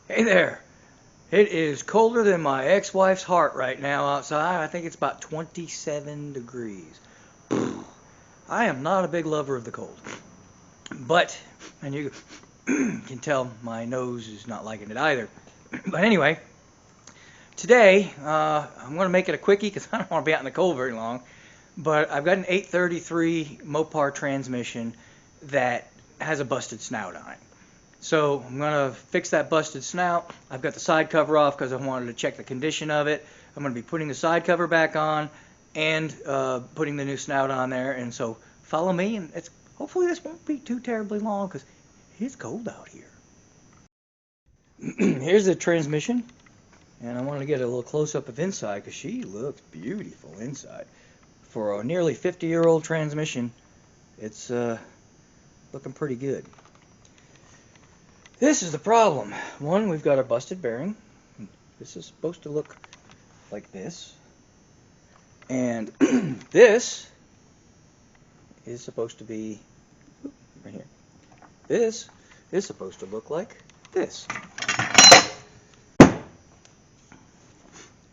Hey there. It is colder than my ex-wife's heart right now outside. I think it's about 27 degrees. I am not a big lover of the cold. But, and you can tell my nose is not liking it either. But anyway, today I'm going to make it a quickie because I don't want to be out in the cold very long. But I've got an 833 Mopar transmission that has a busted snout on it. So I'm going to fix that busted snout. I've got the side cover off because I wanted to check the condition of it. I'm going to be putting the side cover back on and putting the new snout on there. And so follow me, and hopefully this won't be too terribly long because it's cold out here. Here's the transmission, and I want to get a little close-up of inside because she looks beautiful inside. For a nearly 50-year-old transmission, it's looking pretty good. This is the problem. One, we've got a busted bearing. This is supposed to look like this. And this is supposed to be right here. This is supposed to look like this.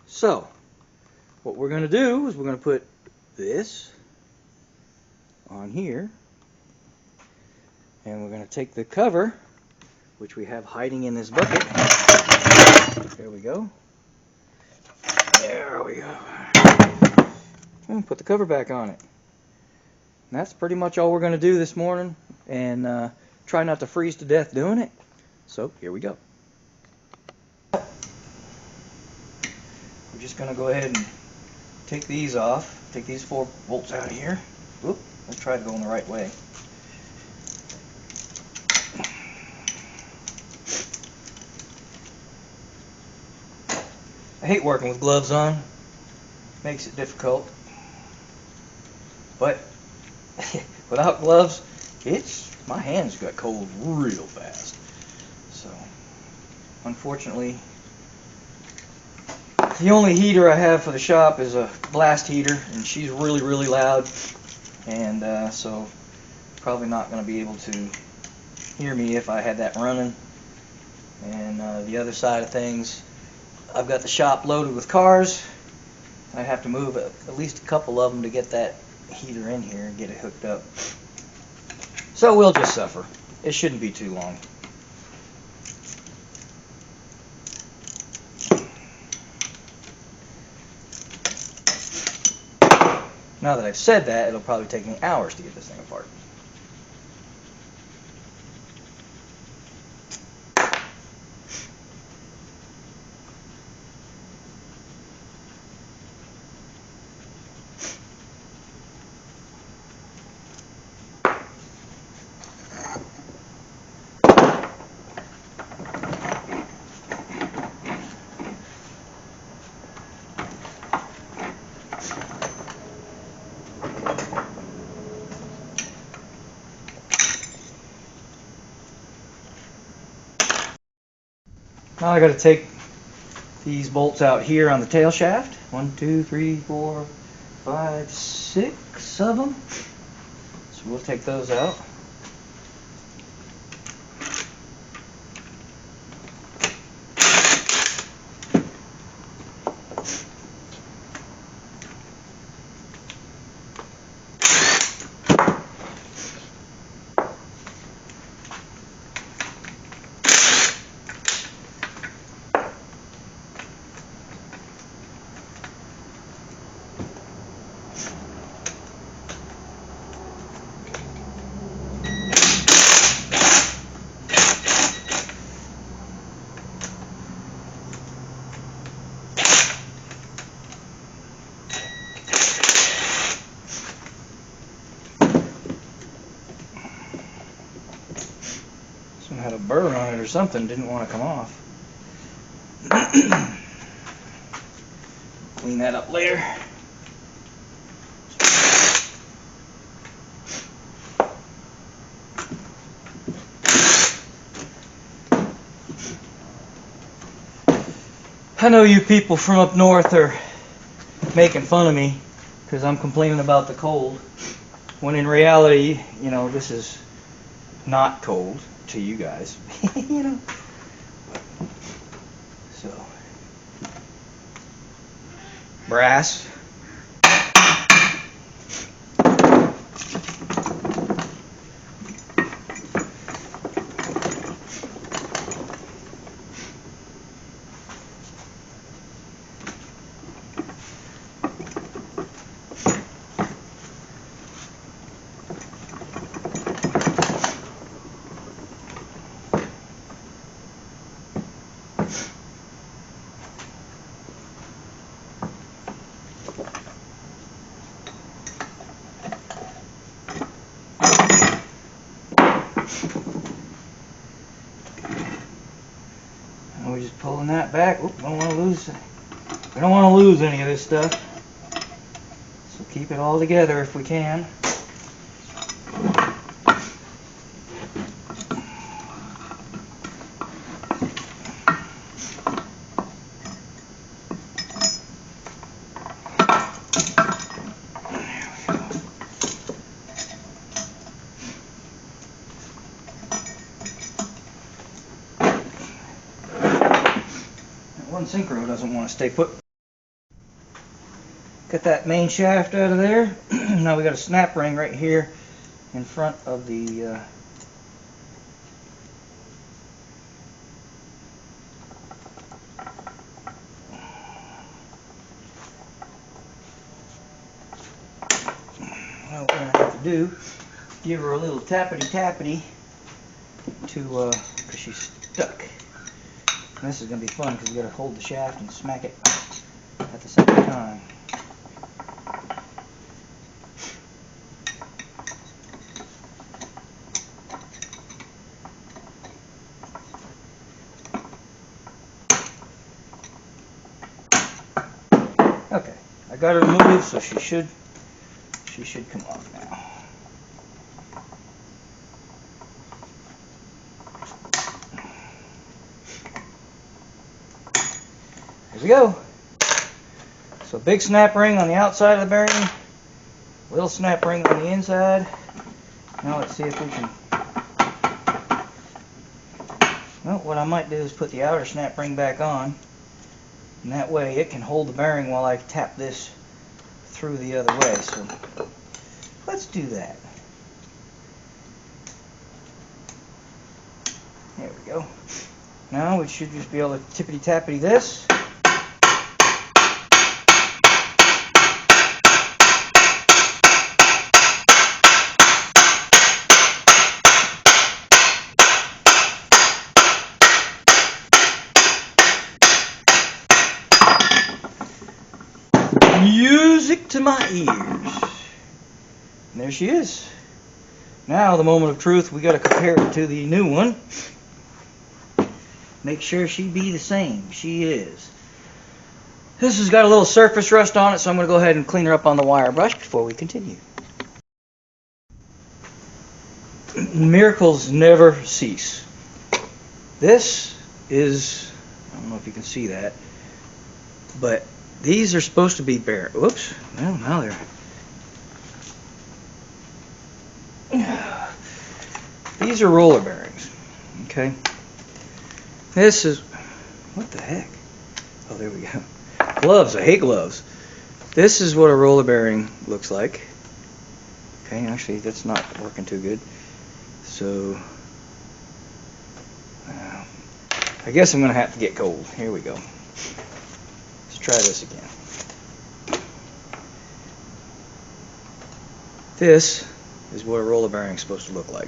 So, what we're going to do is we're going to put this on here. And we're going to take the cover, which we have hiding in this bucket. There we go. There we go. And put the cover back on it. And that's pretty much all we're going to do this morning. And try not to freeze to death doing it. So, here we go. We're just going to go ahead and take these off. Take these 4 bolts out of here. Oop, let's try to go in the right way. I hate working with gloves on. Makes it difficult. But without gloves, my hands got cold real fast. So, unfortunately, the only heater I have for the shop is a blast heater, and she's really, really loud. And so, probably not going to be able to hear me if I had that running. And the other side of things, I've got the shop loaded with cars. I have to move at least a couple of them to get that heater in here and get it hooked up. So we'll just suffer. It shouldn't be too long. Now that I've said that, it'll probably take me hours to get this thing apart. Now I got to take these bolts out here on the tail shaft. 1, 2, 3, 4, 5, 6 of them. So we'll take those out. Had a burr on it or something, didn't want to come off. Clean that up later. I know you people from up north are making fun of me because I'm complaining about the cold, when in reality, you know, this is not cold to you guys. You know. brass. We're just pulling that back. Oop, don't want to lose. We don't want to lose any of this stuff. So keep it all together if we can. One synchro doesn't want to stay put. Got that main shaft out of there. Now we got a snap ring right here in front of the what we're gonna have to do, give her a little tappity to because she's stuck. And this is going to be fun because we got to hold the shaft and smack it at the same time. Okay, I got her moved, so she should come off now. There we go. So big snap ring on the outside of the bearing, little snap ring on the inside. Now let's see if we can. Well, what I might do is put the outer snap ring back on, and that way it can hold the bearing while I tap this through the other way. So let's do that. There we go. Now we should just be able to tippity-tappity this. Music to my ears. And there she is. Now the moment of truth, we got to compare it to the new one. Make sure she be the same. She is. This has got a little surface rust on it, so I'm going to go ahead and clean her up on the wire brush before we continue. Miracles never cease. This is, I don't know if you can see that, but these are supposed to be bare. Whoops. Well, now they're. These are roller bearings. Okay. This is. What the heck? Oh, there we go. Gloves. I hate gloves. This is what a roller bearing looks like. Okay, actually, that's not working too good. So. I guess I'm going to have to get cold. Here we go. Try this again. This is what a roller bearing is supposed to look like.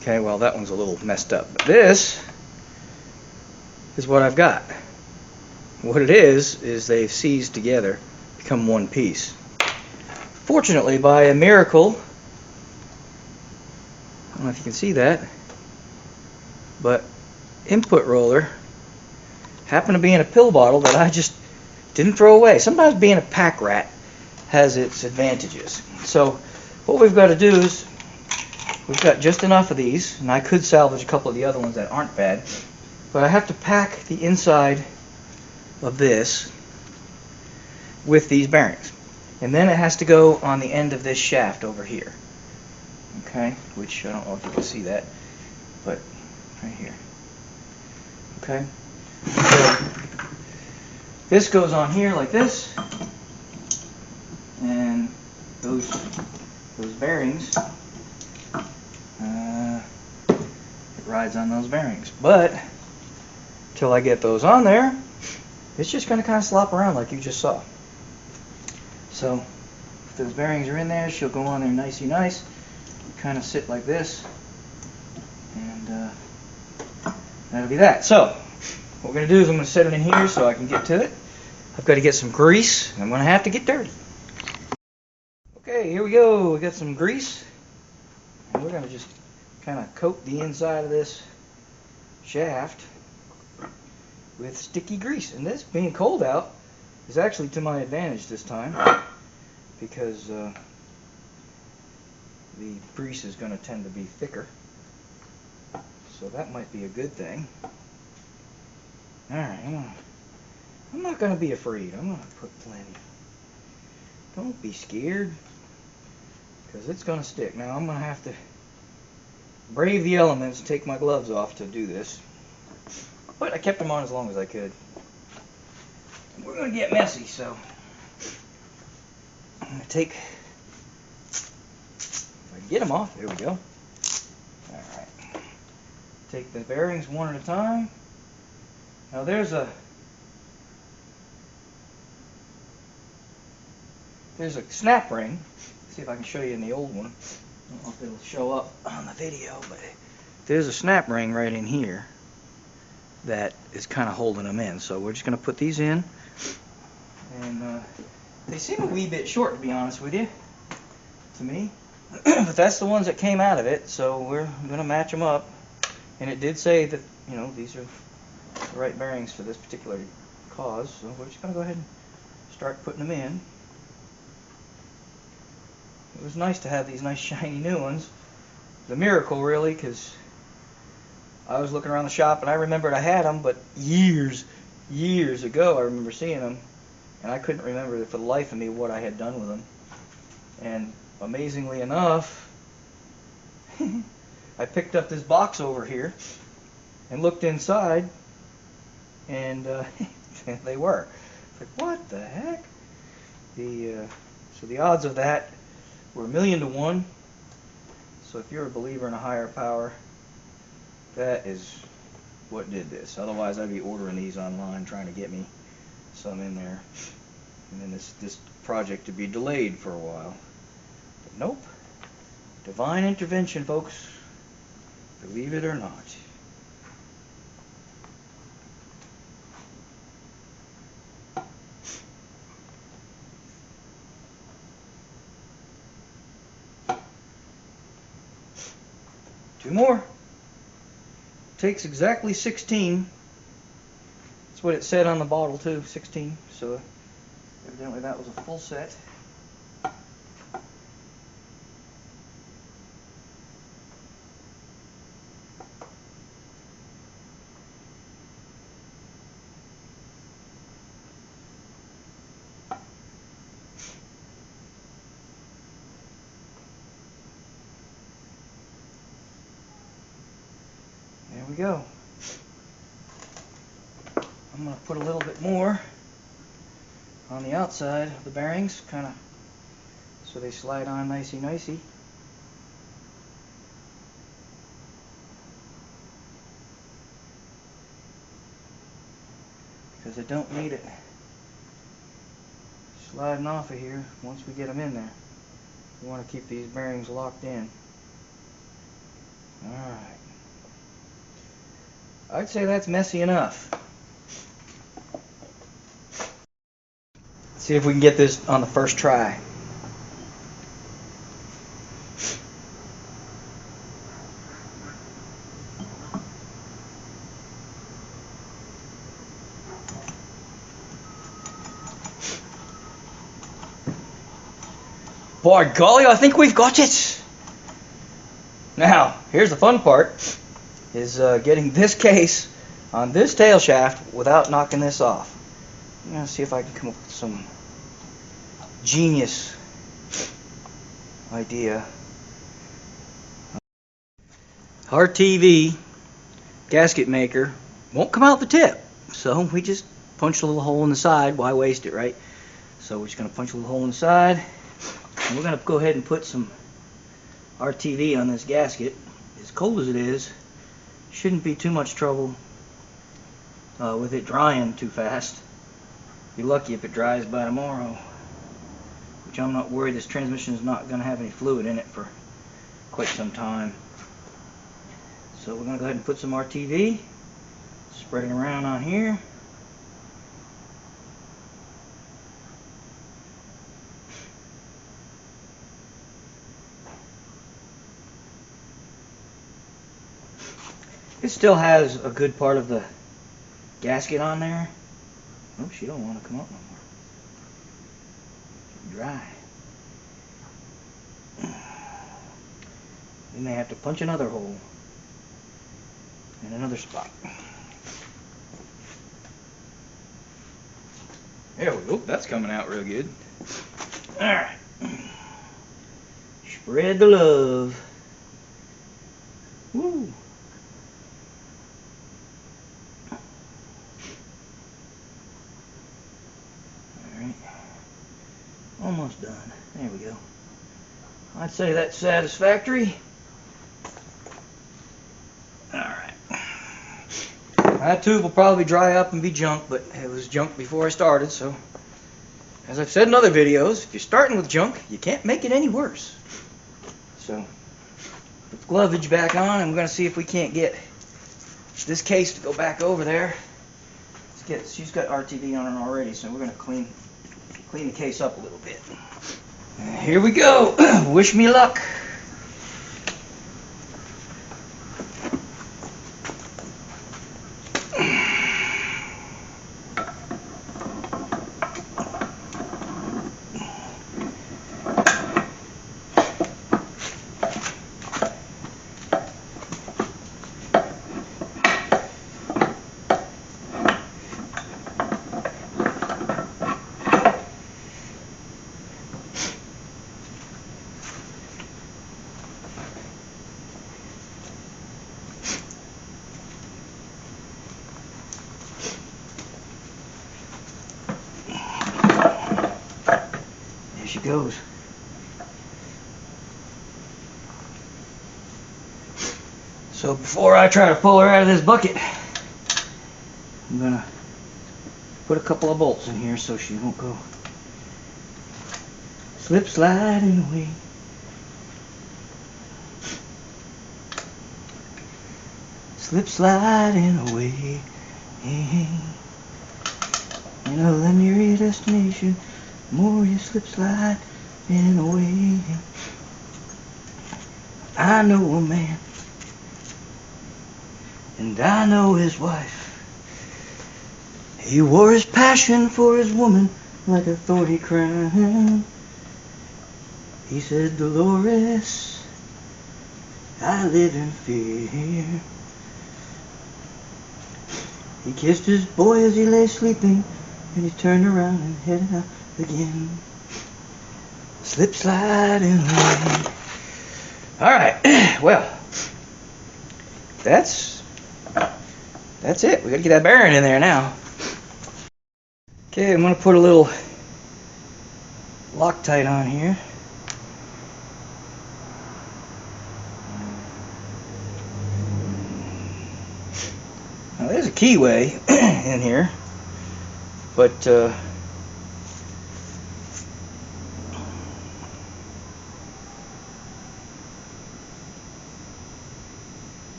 Okay, well that one's a little messed up, but this is what I've got. What it is they've seized together, become one piece. Fortunately, by a miracle, I don't know if you can see that, but input roller happened to be in a pill bottle that I just didn't throw away. Sometimes being a pack rat has its advantages. So what we've got to do is, we've got just enough of these, and I could salvage a couple of the other ones that aren't bad, but I have to pack the inside of this with these bearings. And then it has to go on the end of this shaft over here. Okay, which I don't know if you can see that, but right here. Okay. So This goes on here like this, and those bearings, it rides on those bearings. But till I get those on there, it's just going to kind of slop around like you just saw. So if those bearings are in there, she'll go on there nicey nice, kind of sit like this, and that'll be that. So what we're going to do is I'm going to set it in here so I can get to it. I've got to get some grease, and I'm going to have to get dirty. Okay, here we go. We got some grease, and we're going to just kind of coat the inside of this shaft with sticky grease. And this, being cold out, is actually to my advantage this time, because the grease is going to tend to be thicker. So that might be a good thing. Alright, I'm not going to be afraid. I'm going to put plenty. Don't be scared, because it's going to stick. Now I'm going to have to brave the elements, take my gloves off to do this. But I kept them on as long as I could. And we're going to get messy, so I'm going to take, if I can get them off, there we go. Alright. Take the bearings one at a time. Now there's a snap ring. See if I can show you in the old one. I don't know if it'll show up on the video, but there's a snap ring right in here that is kind of holding them in. So we're just going to put these in, and they seem a wee bit short, to be honest with you, to me. But that's the ones that came out of it, so we're going to match them up. And it did say that, you know, these are the right bearings for this particular cause, so we're just going to go ahead and start putting them in. It was nice to have these nice shiny new ones. It's a miracle, really, because I was looking around the shop and I remembered I had them, but years ago I remember seeing them, and I couldn't remember for the life of me what I had done with them. And amazingly enough, I picked up this box over here and looked inside, and they were. It's like, what the heck? So the odds of that were 1,000,000 to 1. So if you're a believer in a higher power, that is what did this. Otherwise, I'd be ordering these online, trying to get me some in there, and then this project would be delayed for a while. But nope, divine intervention, folks. Believe it or not. Two more. Takes exactly 16. That's what it said on the bottle too, 16. So evidently that was a full set. There we go. I'm going to put a little bit more on the outside of the bearings, kind of so they slide on nicey. Because I don't need it sliding off of here once we get them in there. We want to keep these bearings locked in. Alright. I'd say that's messy enough. Let's see if we can get this on the first try. By golly, I think we've got it! Now, here's the fun part, is getting this case on this tail shaft without knocking this off. I'm going to see if I can come up with some genius idea. Our TV gasket maker won't come out the tip, so we just punch a little hole in the side. Why waste it, right? So we're just going to punch a little hole in the side. And we're going to go ahead and put some RTV on this gasket. As cold as it is, shouldn't be too much trouble with it drying too fast. Be lucky if it dries by tomorrow, which I'm not worried. This transmission is not going to have any fluid in it for quite some time. So we're going to go ahead and put some RTV, spread it around on here. It still has a good part of the gasket on there. Oh, she don't want to come up no more. It's dry. We may have to punch another hole in another spot. There we go. That's coming out real good. Alright. Spread the love. Woo. Alright. Almost done. There we go. I'd say that's satisfactory. Alright. That tube will probably dry up and be junk, but it was junk before I started, so as I've said in other videos, if you're starting with junk, you can't make it any worse. So, put the glovage back on, and we're going to see if we can't get this case to go back over there. She's got RTV on it already, so we're going to clean the case up a little bit. And here we go. Wish me luck. She goes. So before I try to pull her out of this bucket, I'm gonna put a couple of bolts in here so she won't go slip sliding away. Slip sliding away in a linear destination. More you slip slide in a way. I know a man, and I know his wife. He wore his passion for his woman like a thorny crown. He said, Dolores, I live in fear. He kissed his boy as he lay sleeping, and he turned around and headed out again. Slip sliding away. Alright, well, that's it. We gotta get that bearing in there now. Okay, I'm gonna put a little Loctite on here. Now there's a keyway in here, but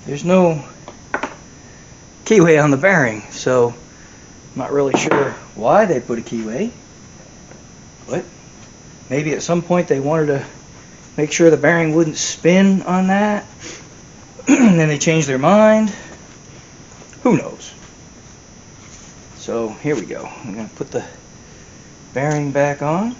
there's no keyway on the bearing, so I'm not really sure why they put a keyway, but maybe at some point they wanted to make sure the bearing wouldn't spin on that, and then they changed their mind. Who knows? So here we go. I'm going to put the bearing back on.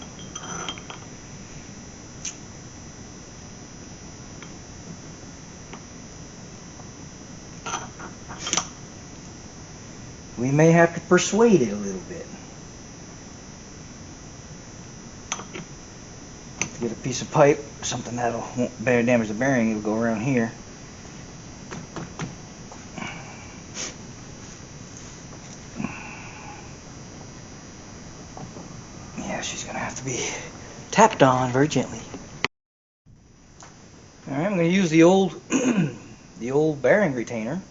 we may have to persuade it a little bit. Get a piece of pipe, something that won't damage the bearing. It'll go around here. Yeah, she's gonna have to be tapped on very gently. All right, I'm gonna use the old the old bearing retainer.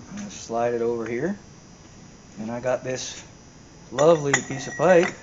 I'm gonna slide it over here, and I got this lovely piece of pipe.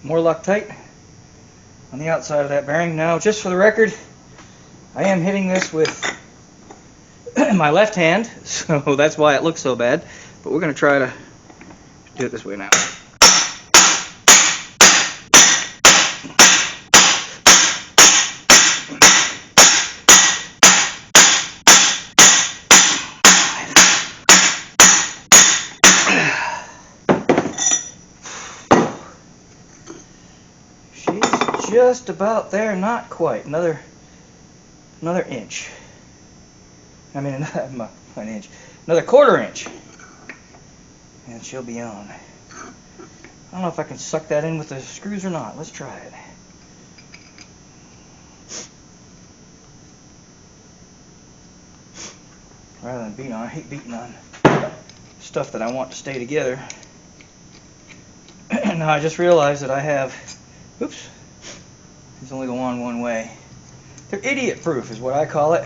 More Loctite on the outside of that bearing. Now, just for the record, I am hitting this with my left hand, so that's why it looks so bad. But we're going to try to do it this way now. Just about there, not quite. Another inch. I mean, an inch. Another quarter inch. And she'll be on. I don't know if I can suck that in with the screws or not. Let's try it. Rather than beating on, I hate beating on stuff that I want to stay together. Now I just realized that I have, oops, these only go on one way. They're idiot proof is what I call it.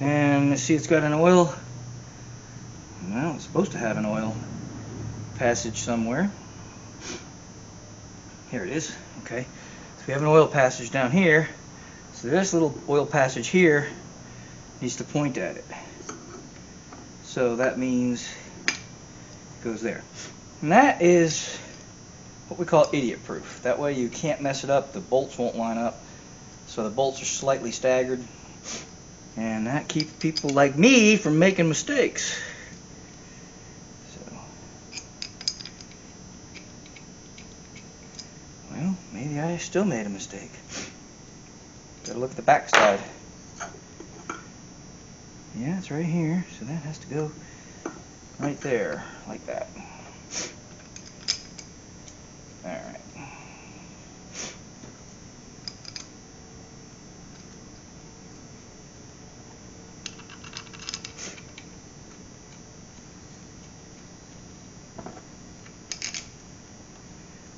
And you see it's got an oil, well, it's supposed to have an oil passage somewhere. Here it is, okay. So we have an oil passage down here. So this little oil passage here needs to point at it. So that means it goes there. And that is what we call idiot proof. That way you can't mess it up, the bolts won't line up. So the bolts are slightly staggered. And that keeps people like me from making mistakes. So, well, maybe I still made a mistake. Gotta look at the back side. Yeah, it's right here, so that has to go right there, like that. Alright.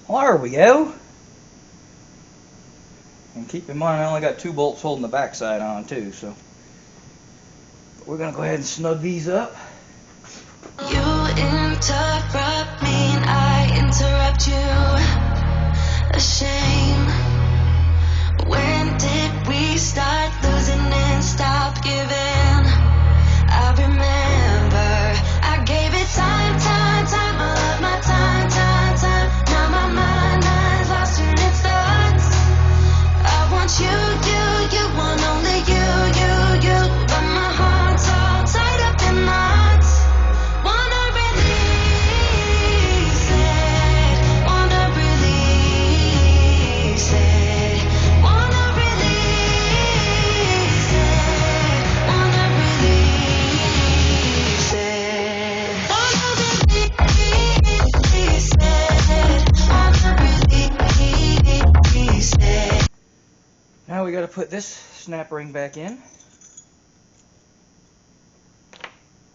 Well, there we go. And keep in mind I only got 2 bolts holding the back side on too, so we're going to go ahead and snug these up. You interrupt me and I interrupt you. A shame. When did we start losing and stop giving? I remember I gave it time, I love my time. Now my mind's lost in its thoughts. I want you want only you, but my heart's all tied up in knots. Wanna release it, wanna release it, wanna release it, wanna release it, wanna release it, wanna release it. Now we got to put this snap ring back in.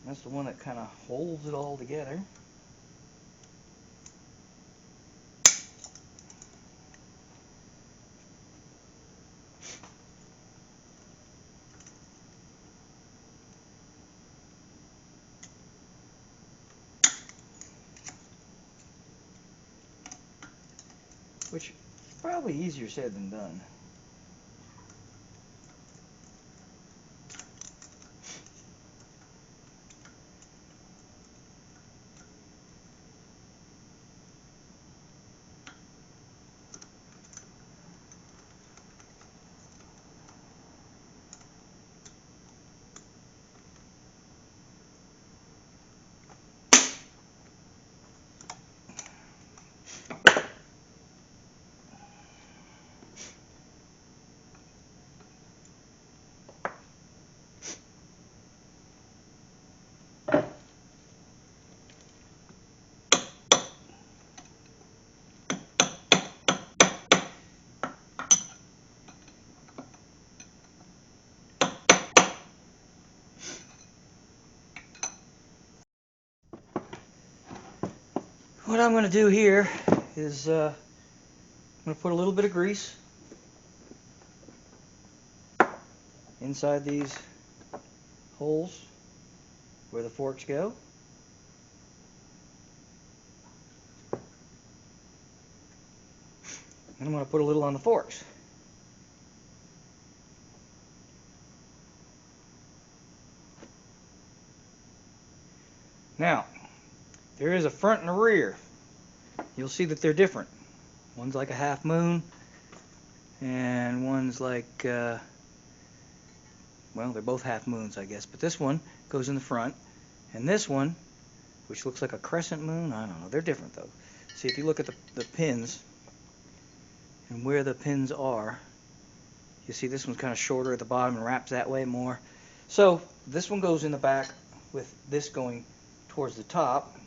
That's the one that kind of holds it all together. Which is probably easier said than done. What I'm going to do here is I'm going to put a little bit of grease inside these holes where the forks go. And I'm going to put a little on the forks. Now, there is a front and a rear. You'll see that they're different. One's like a half moon, and one's like, well, they're both half moons, I guess. But this one goes in the front, and this one, which looks like a crescent moon, I don't know. They're different, though. See, if you look at the pins and where the pins are, you see this one's kind of shorter at the bottom and wraps that way more. So this one goes in the back with this going towards the top.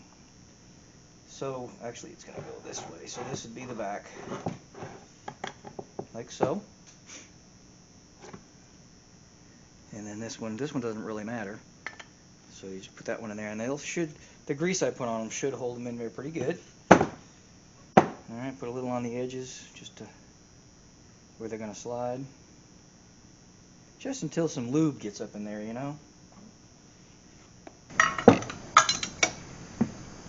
So actually it's going to go this way. So this would be the back, like so. And then this one doesn't really matter. So you just put that one in there, and the grease I put on them should hold them in there pretty good. All right, put a little on the edges, just to where they're going to slide. Just until some lube gets up in there, you know.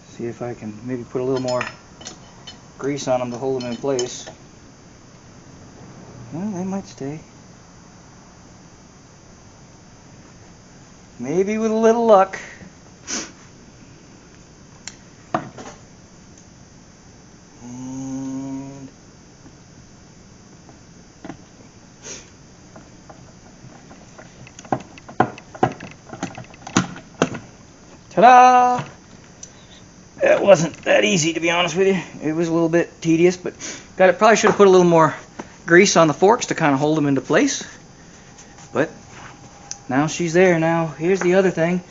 See if I can maybe put a little more grease on them to hold them in place. Well, they might stay. Maybe with a little luck. And ta-da! That wasn't that easy, to be honest with you. It was a little bit tedious, but probably should have put a little more grease on the forks to kind of hold them into place. But now she's there. Now here's the other thing,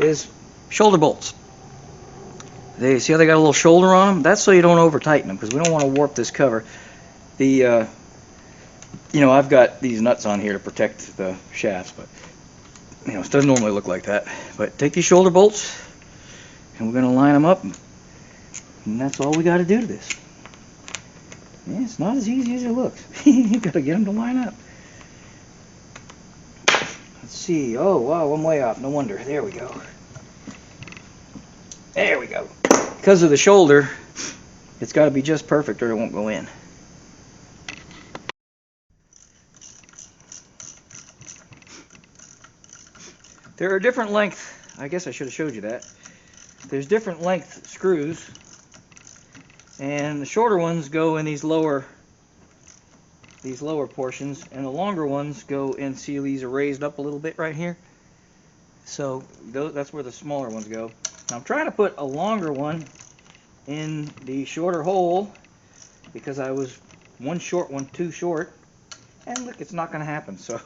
is shoulder bolts. They see how they got a little shoulder on them? That's so you don't over tighten them, because we don't want to warp this cover. You know, I've got these nuts on here to protect the shafts, but you know, it doesn't normally look like that. But take these shoulder bolts, and we're going to line them up, and that's all we got to do to this. Yeah, it's not as easy as it looks. You got to get them to line up. Let's see. Oh, wow, I'm way off. No wonder. There we go. There we go. Because of the shoulder, it's got to be just perfect or it won't go in. There are different length, I guess I should have showed you that. There's different length screws, and the shorter ones go in these lower portions, and the longer ones go in, see these are raised up a little bit right here. So that's where the smaller ones go. Now I'm trying to put a longer one in the shorter hole because I was one short, one too short, and look, it's not going to happen. So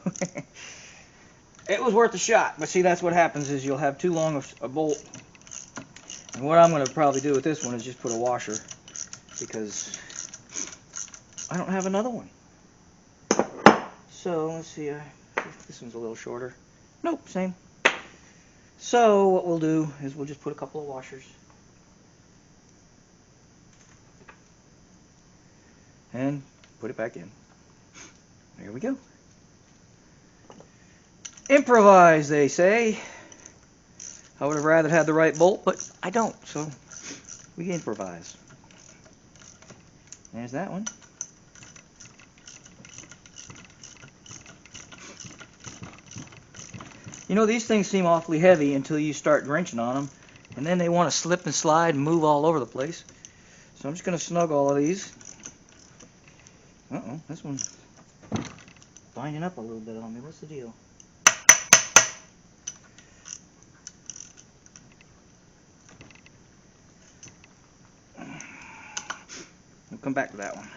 it was worth a shot. But see, that's what happens, is you'll have too long a bolt. And what I'm going to probably do with this one is just put a washer, because I don't have another one. So let's see, this one's a little shorter. Nope, same. So what we'll do is we'll just put a couple of washers and put it back in. There we go. Improvise, they say. I would have rather had the right bolt, but I don't, so we improvise. There's that one. You know, these things seem awfully heavy until you start wrenching on them, and then they want to slip and slide and move all over the place. So I'm just going to snug all of these. Uh-oh, this one's binding up a little bit on me. What's the deal? We'll come back to that one.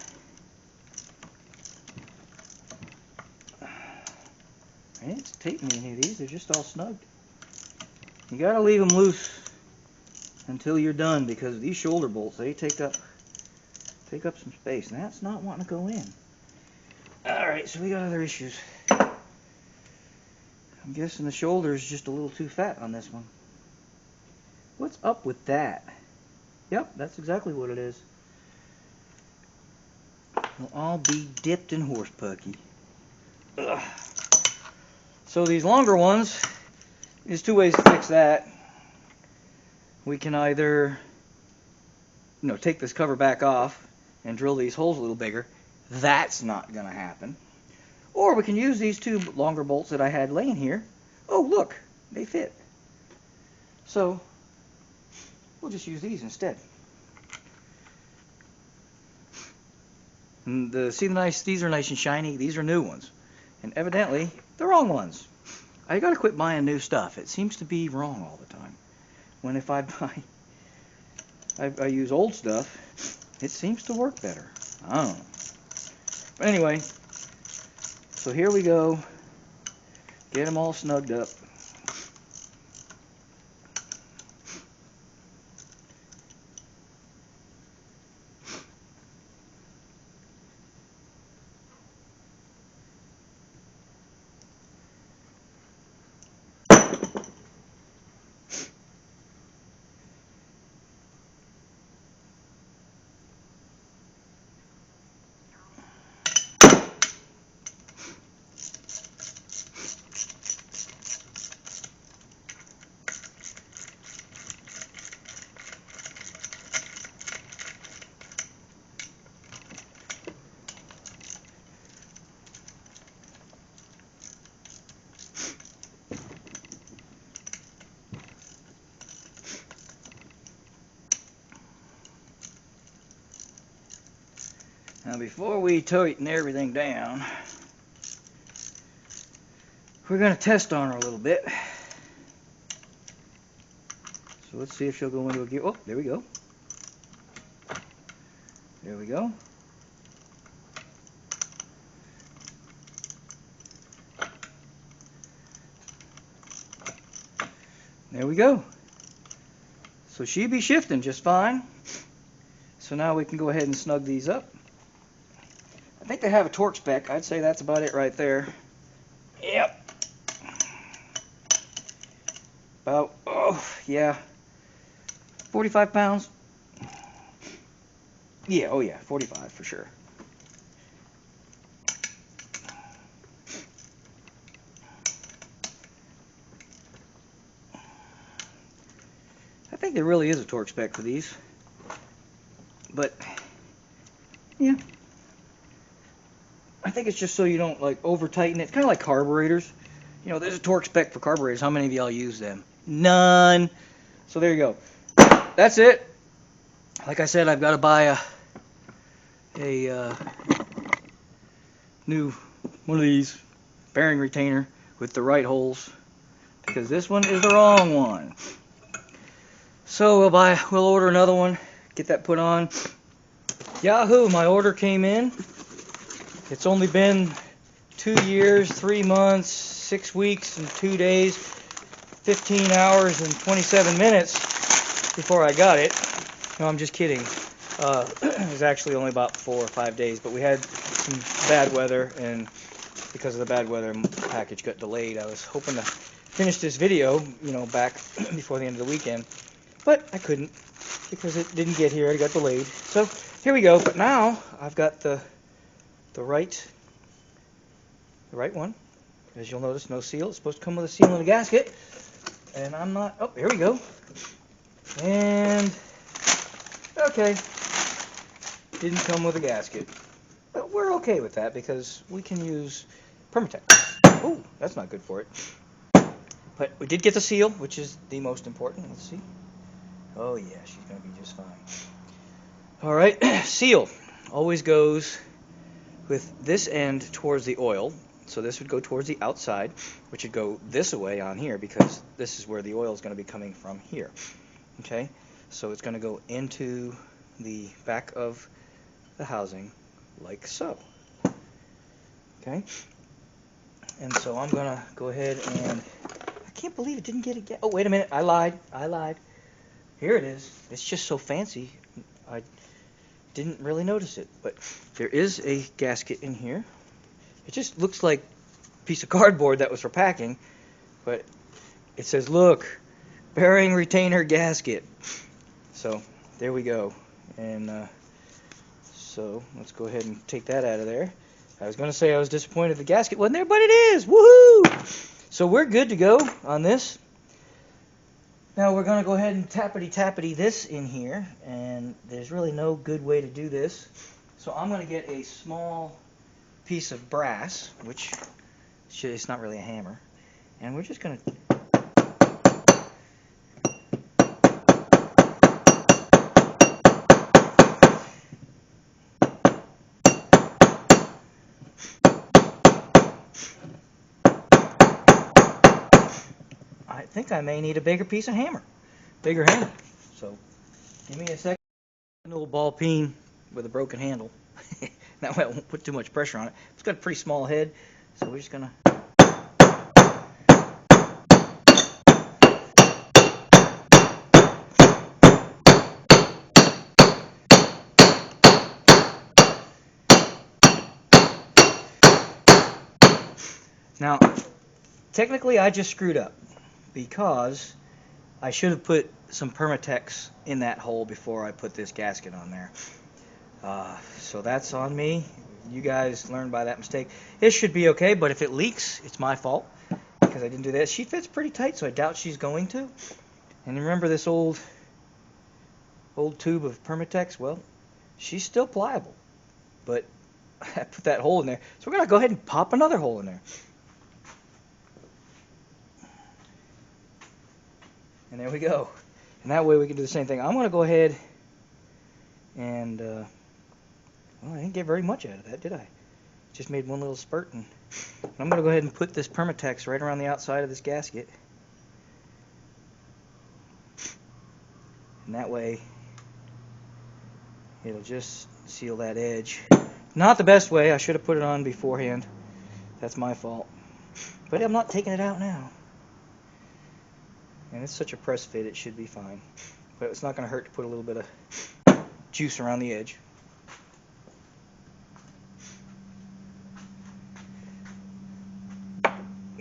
I ain't taping any of these. They're just all snugged. You got to leave them loose until you're done, because these shoulder bolts, they take up some space, and that's not wanting to go in. Alright, so we got other issues. I'm guessing the shoulder is just a little too fat on this one. What's up with that? Yep, that's exactly what it is. We'll all be dipped in horse pucky. Ugh. So these longer ones, there's two ways to fix that. We can either, take this cover back off and drill these holes a little bigger. That's not going to happen. Or we can use these two longer bolts that I had laying here. Oh, look, they fit. So we'll just use these instead. And these are nice and shiny. These are new ones. And evidently, the wrong ones. I got to quit buying new stuff. It seems to be wrong all the time. When if I use old stuff, it seems to work better. I don't know. But anyway, so here we go. Get them all snugged up. Now before we tighten everything down, we're going to test on her a little bit. So let's see if she'll go into a gear. Oh, there we go. There we go. There we go. So she'd be shifting just fine. So now we can go ahead and snug these up. I think they have a torque spec. I'd say that's about it right there. Yep. About, 45 pounds. Yeah, oh yeah, 45 for sure. I think there really is a torque spec for these. But, yeah. I think it's just so you don't over tighten it. It's kind of like carburetors. There's a torque spec for carburetors. How many of y'all use them? None. So there you go. That's it. Like I said, I've got to buy a new one of these bearing retainer with the right holes, because this one is the wrong one. So we'll order another one, get that put on. Yahoo! My order came in. It's only been 2 years, 3 months, 6 weeks, and 2 days, 15 hours, and 27 minutes before I got it. No, I'm just kidding. It was actually only about 4 or 5 days, but we had some bad weather, and because of the bad weather, the package got delayed. I was hoping to finish this video, back before the end of the weekend, but I couldn't because it didn't get here. It got delayed. So here we go. But now I've got the right one. As you'll notice, no seal. It's supposed to come with a seal and a gasket, and I'm not. Oh, here we go. And okay, didn't come with a gasket, but we're okay with that because we can use Permatex. Oh, that's not good for it. But we did get the seal, which is the most important. Let's see. Oh yeah, she's gonna be just fine. All right, seal always goes with this end towards the oil. So this would go towards the outside, which would go this way on here because this is where the oil is going to be coming from here. Okay, so it's going to go into the back of the housing like so. Okay, and so I'm going to go ahead and I can't believe it didn't get it. Oh, wait a minute, I lied. Here it is. It's just so fancy. I didn't really notice it, but there is a gasket in here. It just looks like a piece of cardboard that was for packing, but it says, look, bearing retainer gasket. So there we go. And so let's go ahead and take that out of there. I was going to say I was disappointed the gasket wasn't there, but it is. Woohoo! So we're good to go on this. Now we're going to go ahead and tappity this in here, and there's really no good way to do this. So I'm going to get a small piece of brass, which it's not really a hammer, and we're just going to I think I may need a bigger piece of hammer, bigger hammer. So give me a second. An old ball peen with a broken handle. That way I won't put too much pressure on it. It's got a pretty small head, so we're just going to... Now, technically I just screwed up because I should have put some Permatex in that hole before I put this gasket on there. So that's on me. You guys learned by that mistake. It should be okay, but if it leaks, it's my fault because I didn't do that. She fits pretty tight, so I doubt she's going to. And remember this old tube of Permatex? Well, she's still pliable, but I put that hole in there. So we're going to go ahead and pop another hole in there. And there we go. And that way we can do the same thing. I'm going to go ahead and, well, I didn't get very much out of that, did I? Just made one little spurt. And I'm going to go ahead and put this Permatex right around the outside of this gasket. And that way it'll just seal that edge. Not the best way. I should have put it on beforehand. That's my fault. But I'm not taking it out now. And it's such a press fit, it should be fine. But it's not going to hurt to put a little bit of juice around the edge.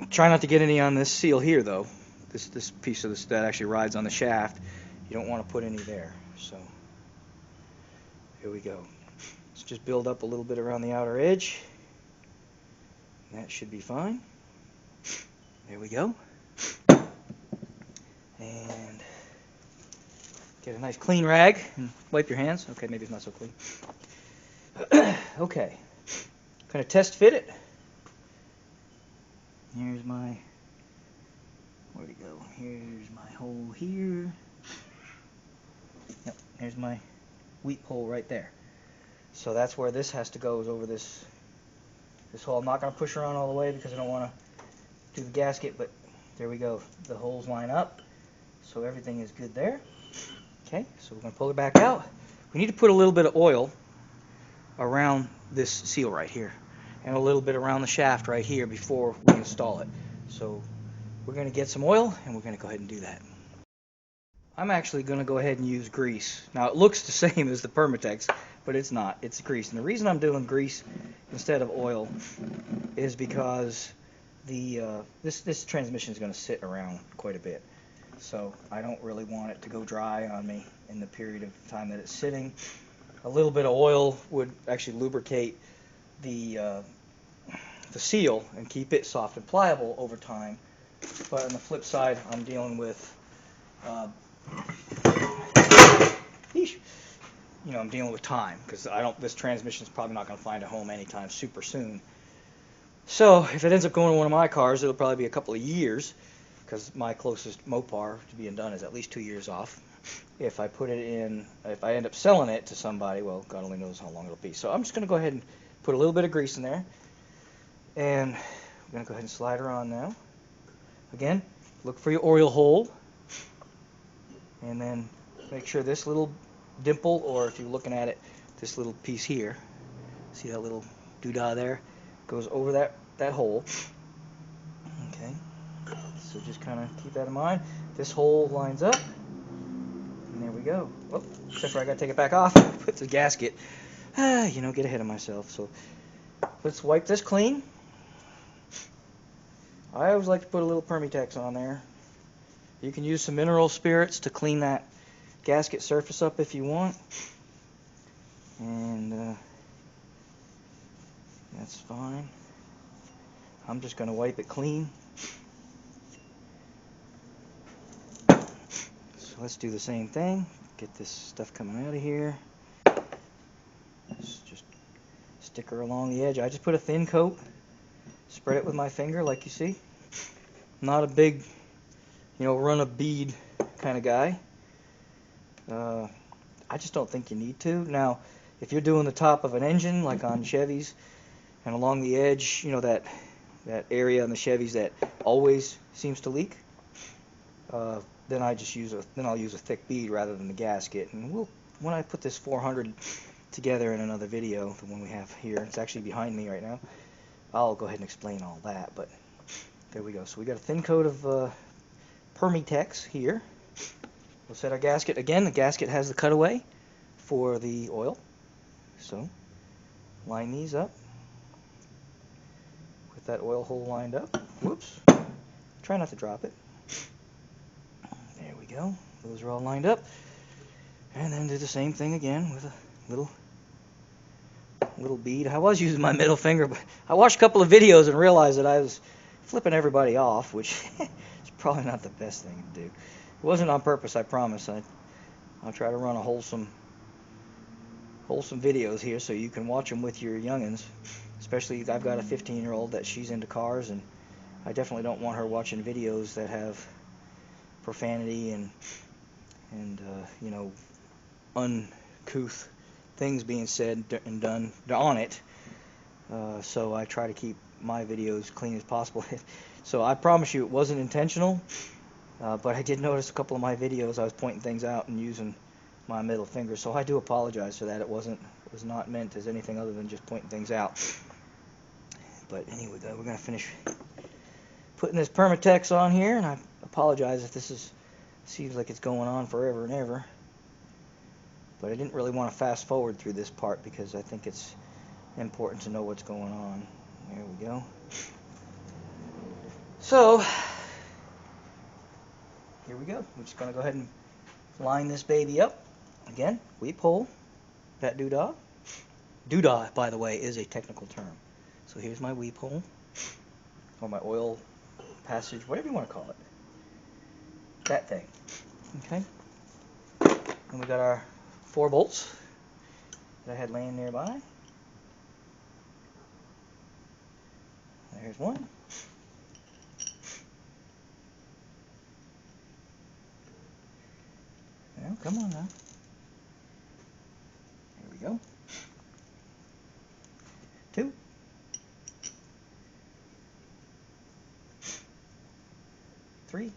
Try not to get any on this seal here, though. This piece of this that actually rides on the shaft. You don't want to put any there. So here we go. Let's just build up a little bit around the outer edge. That should be fine. There we go. And get a nice clean rag and wipe your hands. Okay, maybe it's not so clean. Okay, going to test fit it. Here's my, where'd it go? Here's my hole here. Yep, here's my weep hole right there. So that's where this has to go, is over this hole. I'm not going to push around all the way because I don't want to do the gasket, but there we go. The holes line up. So everything is good there. Okay, so we're going to pull it back out. We need to put a little bit of oil around this seal right here and a little bit around the shaft right here before we install it. So we're going to get some oil and we're going to go ahead and do that. I'm actually going to go ahead and use grease. Now it looks the same as the Permatex, but it's not. It's grease. And the reason I'm doing grease instead of oil is because this transmission is going to sit around quite a bit, so I don't really want it to go dry on me in the period of time that it's sitting. A little bit of oil would actually lubricate the seal and keep it soft and pliable over time. But on the flip side, I'm dealing with I'm dealing with time, because this transmission is probably not going to find a home anytime super soon. So if it ends up going to one of my cars, it'll probably be a couple of years, because my closest Mopar to being done is at least 2 years off. If I end up selling it to somebody, well, God only knows how long it'll be. So I'm just going to go ahead and put a little bit of grease in there, and I'm going to go ahead and slide her on now. Again, look for your oil hole, and then make sure this little dimple, or if you're looking at it, this little piece here, see that little doodah there, goes over that hole. Okay, so just kind of keep that in mind. This hole lines up, and there we go. Oh, except for I got to take it back off, put the gasket. Get ahead of myself. So let's wipe this clean. I always like to put a little Permitex on there. You can use some mineral spirits to clean that gasket surface up if you want, and that's fine. I'm just going to wipe it clean. So let's do the same thing. Get this stuff coming out of here. Just stick her along the edge. I just put a thin coat, spread it with my finger like you see. Not a big, run a bead kind of guy. I just don't think you need to. Now, if you're doing the top of an engine, like on Chevys, and along the edge, that area on the Chevys that always seems to leak, then I'll use a thick bead rather than the gasket. And when I put this 400 together in another video, the one we have here, it's actually behind me right now, I'll go ahead and explain all that. But there we go. So we got a thin coat of Permitex here. We'll set our gasket. Again, the gasket has the cutaway for the oil. So line these up with that oil hole lined up. Whoops. Try not to drop it. There we go. Those are all lined up. And then do the same thing again with a little bead. I was using my middle finger, but I watched a couple of videos and realized that I was flipping everybody off, which is probably not the best thing to do. It wasn't on purpose, I promise. I'll try to run a wholesome videos here so you can watch them with your youngins. Especially, I've got a 15-year-old that she's into cars, and I definitely don't want her watching videos that have profanity and uncouth things being said and done on it. So I try to keep my videos clean as possible. So I promise you it wasn't intentional, but I did notice a couple of my videos I was pointing things out and using my middle finger, so I do apologize for that. It was not meant as anything other than just pointing things out. But anyway, we're going to finish putting this Permitex on here, and I apologize if seems like it's going on forever and ever. But I didn't really want to fast forward through this part because I think it's important to know what's going on. There we go. So, here we go. We're just going to go ahead and line this baby up. Again, we pull that doodah. Doodah, by the way, is a technical term. So here's my weep hole, or my oil passage, whatever you want to call it. That thing. Okay. And we got our 4 bolts that I had laying nearby. There's one. Well, come on now. There we go. 2. 3.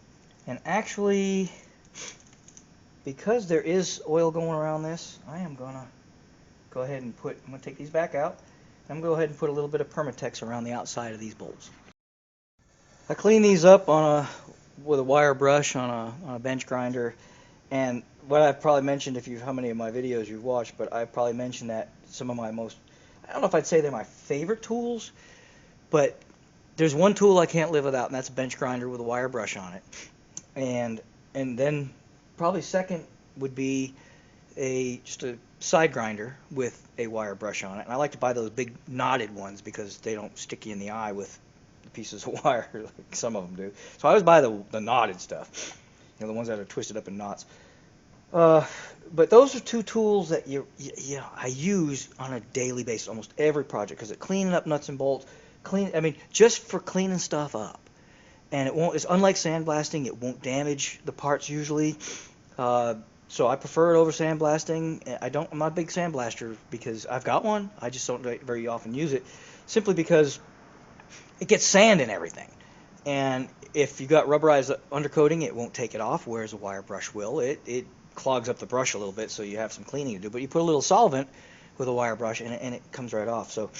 And actually, because there is oil going around this, I am going to go ahead and I'm going to take these back out. I'm going to go ahead and put a little bit of Permitex around the outside of these bolts. I clean these up with a wire brush on a bench grinder. And what I've probably mentioned, how many of my videos you've watched, but I've probably mentioned that some of my I don't know if I'd say they're my favorite tools, but there's one tool I can't live without, and that's a bench grinder with a wire brush on it. And then probably second would be just a side grinder with a wire brush on it. And I like to buy those big knotted ones because they don't stick you in the eye with the pieces of wire like some of them do. So I always buy the knotted stuff, the ones that are twisted up in knots. But those are two tools that I use on a daily basis, almost every project, because it cleaning up nuts and bolts, just for cleaning stuff up. And it's unlike sandblasting, it won't damage the parts usually. So I prefer it over sandblasting. I'm not a big sandblaster because I've got one. I just don't very often use it, simply because it gets sand in everything. And if you got rubberized undercoating, it won't take it off, whereas a wire brush will. It clogs up the brush a little bit, so you have some cleaning to do. But you put a little solvent with a wire brush, and it comes right off. So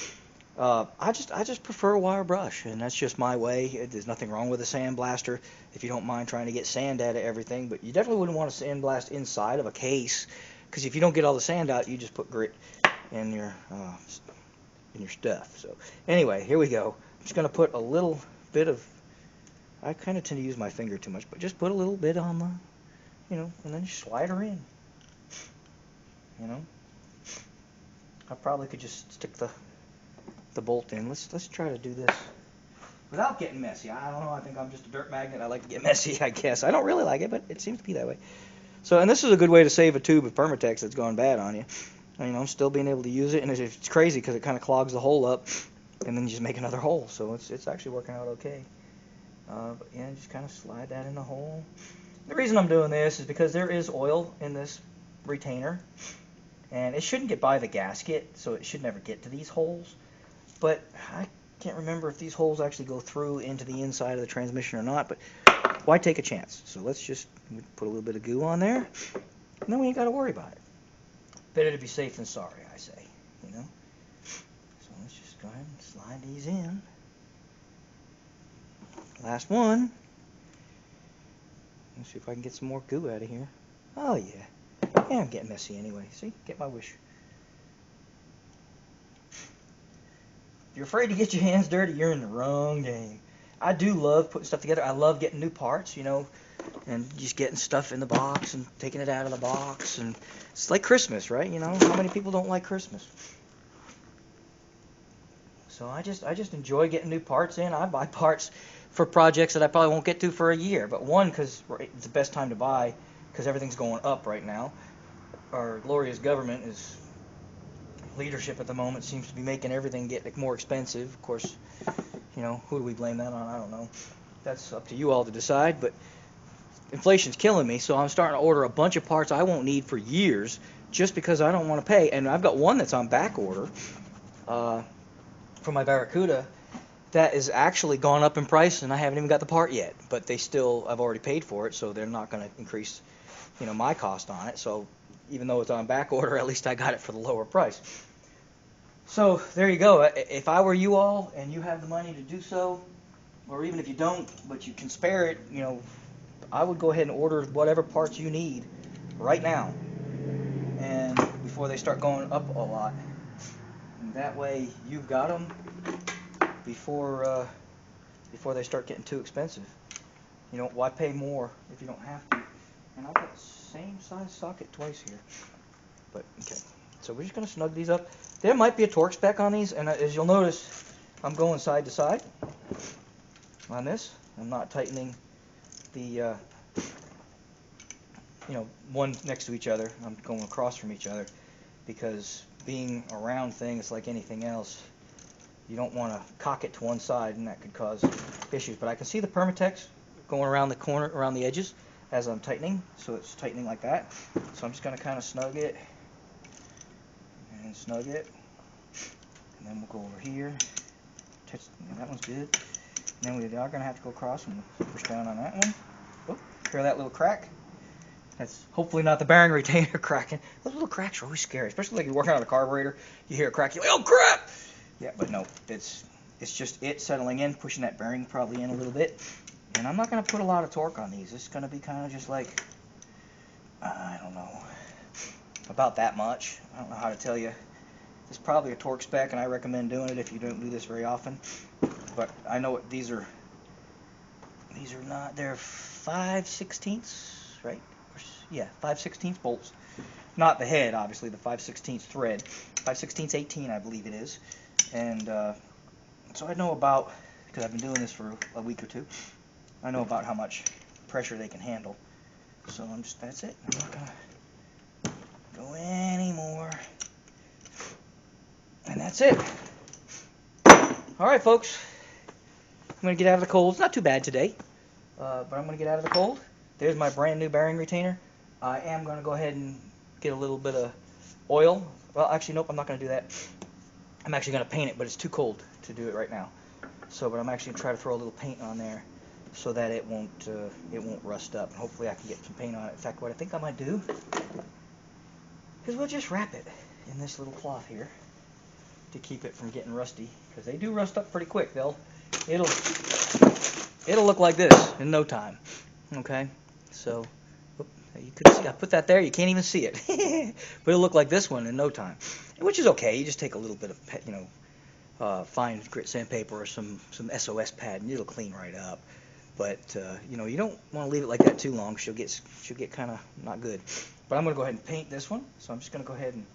I just prefer a wire brush, and that's just my way. There's nothing wrong with a sandblaster if you don't mind trying to get sand out of everything. But you definitely wouldn't want to sandblast inside of a case, because if you don't get all the sand out, you just put grit in your stuff. So anyway, here we go. I'm just going to put a little bit of, I kind of tend to use my finger too much, but just put a little bit on the, and then just slide her in. I probably could just stick the bolt in. Let's try to do this without getting messy. I don't know. I think I'm just a dirt magnet. I like to get messy, I guess. I don't really like it, but it seems to be that way. So, and this is a good way to save a tube of Permatex that's gone bad on you. I'm still being able to use it, and it's crazy because it kind of clogs the hole up, and then you just make another hole. So it's actually working out okay. But yeah, just kind of slide that in the hole. The reason I'm doing this is because there is oil in this retainer, and it shouldn't get by the gasket, so it should never get to these holes. But I can't remember if these holes actually go through into the inside of the transmission or not, but why take a chance? So let's just put a little bit of goo on there, and then we ain't got to worry about it. Better to be safe than sorry, I say, So let's just go ahead and slide these in. Last one. Let's see if I can get some more goo out of here. Oh, yeah. Yeah, I'm getting messy anyway. See? Get my wish. If you're afraid to get your hands dirty, you're in the wrong game. I do love putting stuff together. I love getting new parts, and just getting stuff in the box and taking it out of the box. And it's like Christmas, right? How many people don't like Christmas? So I just enjoy getting new parts in. I buy parts for projects that I probably won't get to for a year. But one, because it's the best time to buy, because everything's going up right now. Our glorious government leadership at the moment seems to be making everything get more expensive. Of course, who do we blame that on? I don't know. That's up to you all to decide. But inflation's killing me, so I'm starting to order a bunch of parts I won't need for years just because I don't want to pay. And I've got one that's on back order for my Barracuda that is actually gone up in price, and I haven't even got the part yet. But I've already paid for it, so they're not going to increase, my cost on it. So even though it's on back order, at least I got it for the lower price. So there you go. If I were you all and you have the money to do so, or even if you don't, but you can spare it, I would go ahead and order whatever parts you need right now, and before they start going up a lot. And that way you've got them before they start getting too expensive. Why pay more if you don't have to? And I'll put the same size socket twice here. But okay, so we're just going to snug these up. There might be a torque spec on these, and as you'll notice, I'm going side to side on this. I'm not tightening the one next to each other. I'm going across from each other, because being a round thing is like anything else. You don't want to cock it to one side, and that could cause issues. But I can see the Permatex going around the corner, around the edges, as I'm tightening. So it's tightening like that. So I'm just going to kind of snug it and snug it, and then we'll go over here. That one's good. And then we are going to have to go across and push down on that one. Oh, hear that little crack? That's hopefully not the bearing retainer cracking. Those little cracks are always scary, especially like you're working on a carburetor. You hear a crack, you're like, oh crap! Yeah, but no, it's just it settling in, pushing that bearing probably in a little bit. And I'm not going to put a lot of torque on these. It's going to be kind of just like, I don't know, about that much. I don't know how to tell you. It's probably a torque spec, and I recommend doing it if you don't do this very often. but I know what these are not, they're 5/16, right? Yeah, 5/16 bolts. Not the head, obviously, the 5/16 thread. 5/16 18, I believe it is. And so I know about, because I've been doing this for a week or two, I know about how much pressure they can handle. So that's it. I'm not going to go anymore. And that's it. Alright, folks. I'm going to get out of the cold. It's not too bad today, but I'm going to get out of the cold. There's my brand new bearing retainer. I am going to go ahead and get a little bit of oil. Well, actually, nope, I'm not going to do that. I'm actually going to paint it, but it's too cold to do it right now. So, but I'm actually going to try to throw a little paint on there so that it won't rust up. And hopefully I can get some paint on it. In fact, what I think I might do is we'll just wrap it in this little cloth here to keep it from getting rusty, because they do rust up pretty quick. It'll look like this in no time. Okay, so you could see I put that there. You can't even see it, but it'll look like this one in no time, which is okay. You just take a little bit of fine grit sandpaper or some SOS pad, and it'll clean right up. But you don't want to leave it like that too long. She'll get kind of not good. But I'm going to go ahead and paint this one. So I'm just going to go ahead and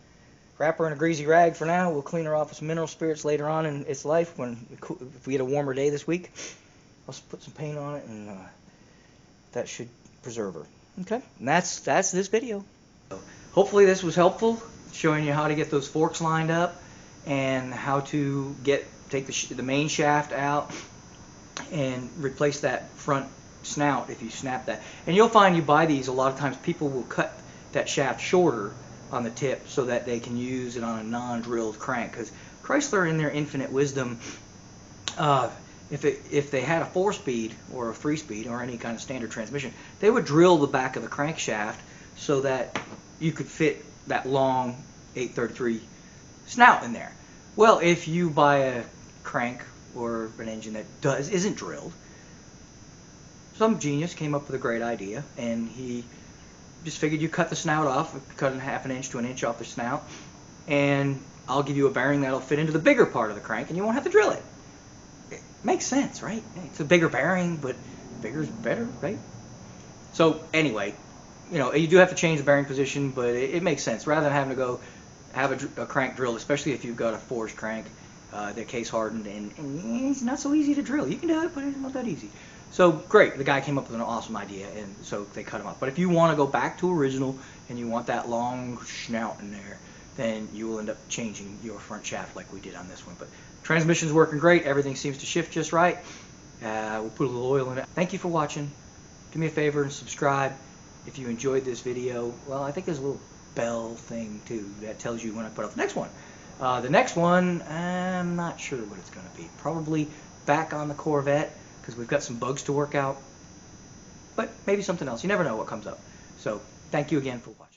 wrap her in a greasy rag for now. We'll clean her off with some mineral spirits later on in its life if we get a warmer day this week. I'll put some paint on it, and that should preserve her. Okay, and that's this video. So hopefully this was helpful, showing you how to get those forks lined up and how to take the main shaft out and replace that front snout if you snap that. And you'll find you buy these, a lot of times people will cut that shaft shorter on the tip so that they can use it on a non-drilled crank, because Chrysler, in their infinite wisdom, if they had a 4-speed or a 3-speed or any kind of standard transmission, they would drill the back of the crankshaft so that you could fit that long 833 snout in there. Well, if you buy a crank or an engine that isn't drilled, some genius came up with a great idea, and he just figured you cut the snout off, cut it 1/2 inch to 1 inch off the snout, and I'll give you a bearing that'll fit into the bigger part of the crank, and you won't have to drill it. It makes sense, right? It's a bigger bearing, but bigger's better, right? So anyway, you do have to change the bearing position, but it makes sense. Rather than having to go have a crank drilled, especially if you've got a forged crank, they're case hardened, and it's not so easy to drill. You can do it, but it's not that easy. So great, the guy came up with an awesome idea, and so they cut them off. But if you want to go back to original and you want that long snout in there, then you will end up changing your front shaft like we did on this one. But transmission's working great. Everything seems to shift just right. We'll put a little oil in it. Thank you for watching. Do me a favor and subscribe if you enjoyed this video. Well, I think there's a little bell thing too that tells you when I put up the next one. The next one, I'm not sure what it's going to be. Probably back on the Corvette, because we've got some bugs to work out. But maybe something else. You never know what comes up. So thank you again for watching.